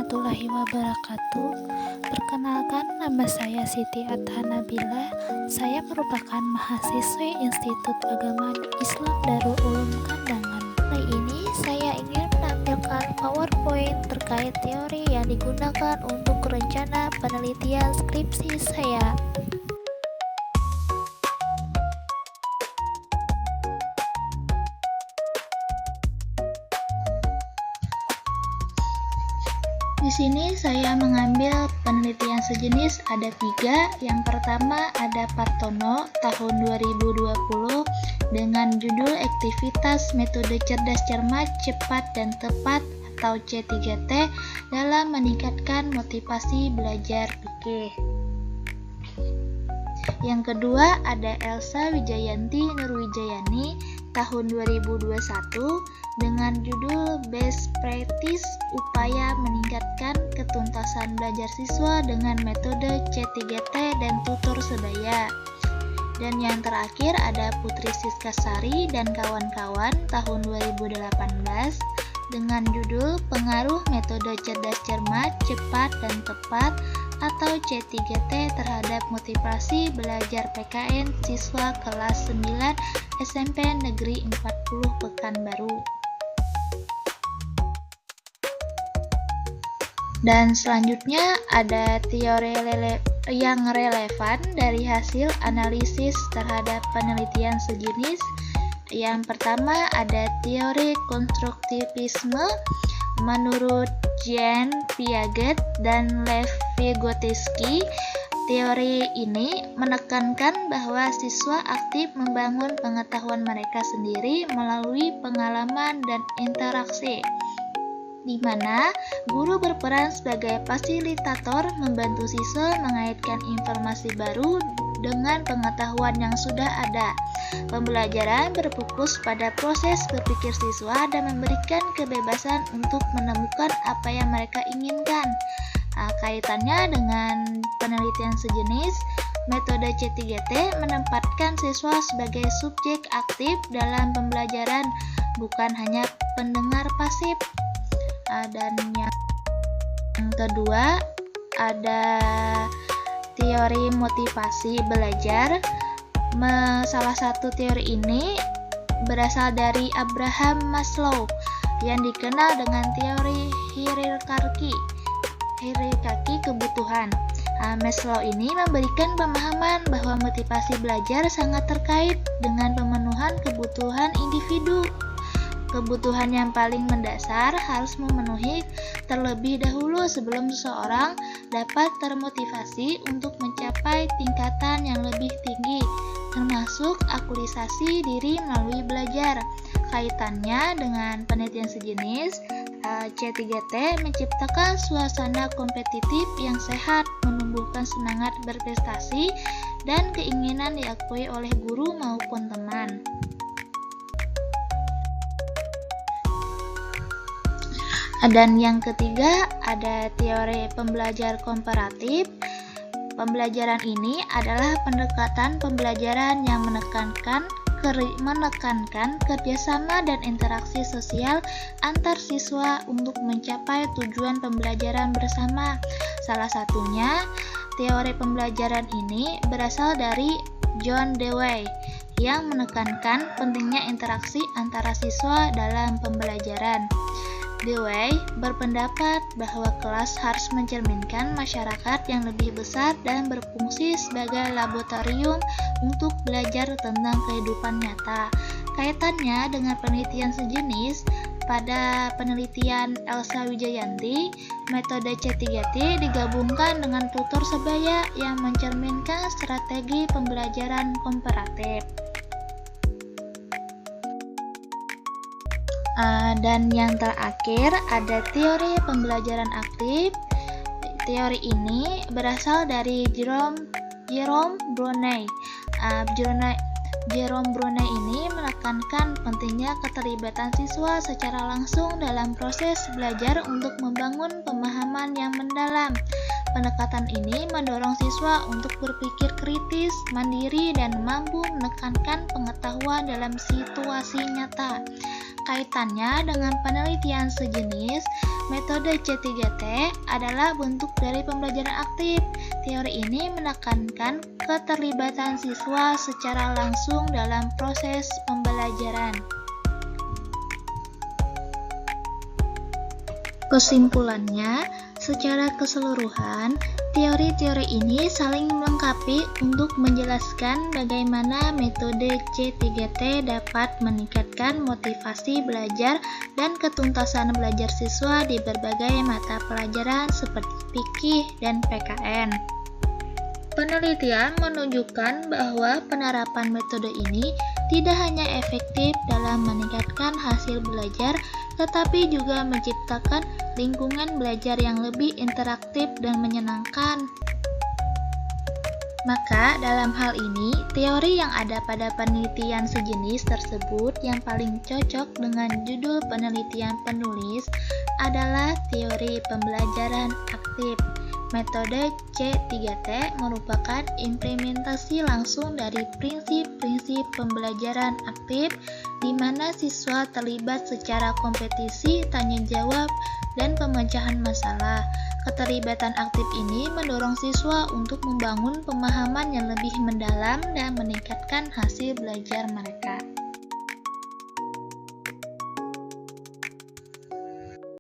warahmatullahi wabarakatuh. Perkenalkan, nama saya Siti Athanabila. Saya merupakan mahasiswi Institut Agama Islam Darul Ulum Kandangan. Kali ini saya ingin menampilkan PowerPoint terkait teori yang digunakan untuk rencana penelitian skripsi saya. Di sini saya mengambil penelitian sejenis ada 3. Yang pertama ada Partono tahun 2020 dengan judul Aktivitas Metode Cerdas Cermat Cepat dan Tepat atau C3T dalam meningkatkan motivasi belajar pikir. Yang kedua ada Elsa Wijayanti Nurwijayani tahun 2021 dengan judul Best Practice Upaya Meningkatkan Ketuntasan Belajar Siswa dengan Metode C3T dan Tutor Sebaya. Dan yang terakhir ada Putri Siskasari dan kawan-kawan tahun 2018 dengan judul Pengaruh Metode Cerdas Cermat Cepat dan Tepat atau C3T terhadap motivasi belajar PKN siswa kelas 9 SMP Negeri 40 Pekanbaru. Dan selanjutnya ada teori yang relevan dari hasil analisis terhadap penelitian sejenis. Yang pertama ada teori konstruktivisme menurut Jean Piaget dan Lev Vygotsky. Teori ini menekankan bahwa siswa aktif membangun pengetahuan mereka sendiri melalui pengalaman dan interaksi, di mana guru berperan sebagai fasilitator membantu siswa mengaitkan informasi baru dengan pengetahuan yang sudah ada. Pembelajaran berfokus pada proses berpikir siswa dan memberikan kebebasan untuk menemukan apa yang mereka inginkan. Kaitannya dengan penelitian sejenis, metode C3T menempatkan siswa sebagai subjek aktif dalam pembelajaran, bukan hanya pendengar pasif. Dan yang kedua ada teori motivasi belajar. Salah satu teori ini berasal dari Abraham Maslow yang dikenal dengan teori hierarki kebutuhan. Maslow ini memberikan pemahaman bahwa motivasi belajar sangat terkait dengan pemenuhan kebutuhan individu. Kebutuhan yang paling mendasar harus memenuhi terlebih dahulu sebelum seseorang dapat termotivasi untuk mencapai tingkatan yang lebih tinggi, termasuk aktualisasi diri melalui belajar. Kaitannya dengan penelitian sejenis, C3T menciptakan suasana kompetitif yang sehat, menumbuhkan semangat berprestasi, dan keinginan diakui oleh guru maupun teman. Dan yang ketiga ada teori pembelajar komparatif. Pembelajaran ini adalah pendekatan pembelajaran yang menekankan kerjasama dan interaksi sosial antar siswa untuk mencapai tujuan pembelajaran bersama. Salah satunya, teori pembelajaran ini berasal dari John Dewey yang menekankan pentingnya interaksi antara siswa dalam pembelajaran. Dewey berpendapat bahwa kelas harus mencerminkan masyarakat yang lebih besar dan berfungsi sebagai laboratorium untuk belajar tentang kehidupan nyata. Kaitannya dengan penelitian sejenis, pada penelitian Elsa Wijayanti, metode C3T digabungkan dengan tutor sebaya yang mencerminkan strategi pembelajaran komparatif. Dan yang terakhir ada teori pembelajaran aktif. Teori ini berasal dari Jerome Bruner. Jerome Bruner ini menekankan pentingnya keterlibatan siswa secara langsung dalam proses belajar untuk membangun pemahaman yang mendalam. Pendekatan ini mendorong siswa untuk berpikir kritis, mandiri, dan mampu menekankan pengetahuan dalam situasi nyata. Kaitannya dengan penelitian sejenis, Metode C3T adalah bentuk dari pembelajaran aktif. Teori ini menekankan keterlibatan siswa secara langsung dalam proses pembelajaran. Kesimpulannya, secara keseluruhan, teori-teori ini saling melengkapi untuk menjelaskan bagaimana metode C3T dapat meningkatkan motivasi belajar dan ketuntasan belajar siswa di berbagai mata pelajaran seperti fikih dan PKN. Penelitian menunjukkan bahwa penerapan metode ini tidak hanya efektif dalam meningkatkan hasil belajar, tetapi juga menciptakan lingkungan belajar yang lebih interaktif dan menyenangkan. Maka, dalam hal ini, teori yang ada pada penelitian sejenis tersebut yang paling cocok dengan judul penelitian penulis adalah teori pembelajaran aktif. Metode C3T merupakan implementasi langsung dari prinsip-prinsip pembelajaran aktif di mana siswa terlibat secara kompetisi, tanya jawab, dan pemecahan masalah. Keterlibatan aktif ini mendorong siswa untuk membangun pemahaman yang lebih mendalam dan meningkatkan hasil belajar mereka.